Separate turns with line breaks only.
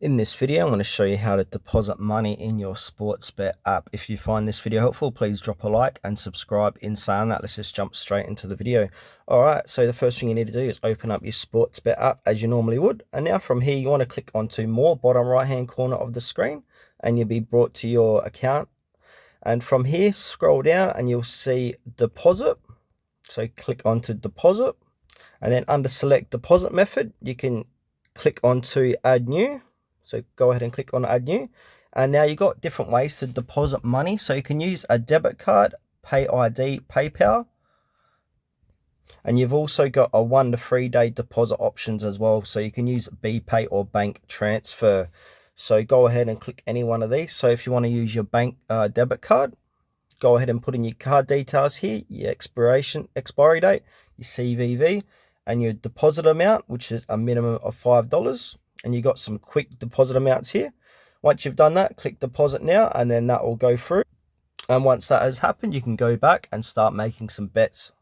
In this video, I'm going to show you how to deposit money in your Sportsbet app. If you find this video helpful, please drop a like and subscribe. In saying that, let's just jump straight into the video. All right, so the first thing you need to do is open up your Sportsbet app as you normally would. And now from here, you want to click onto more, bottom right-hand corner of the screen, and you'll be brought to your account. And from here, scroll down and you'll see deposit. So click onto deposit. And then under select deposit method, you can click onto add new. So go ahead and click on add new. And now you've got different ways to deposit money. So you can use a debit card, Pay ID, PayPal. And you've also got a 1 to 3 day deposit options as well. So you can use BPay or bank transfer. So go ahead and click any one of these. So if you want to use your bank debit card, go ahead and put in your card details here, your expiry date, your CVV, and your deposit amount, which is a minimum of $5. And you got some quick deposit amounts here. Once you've done that, click deposit now, and then that will go through. And once that has happened, you can go back and start making some bets.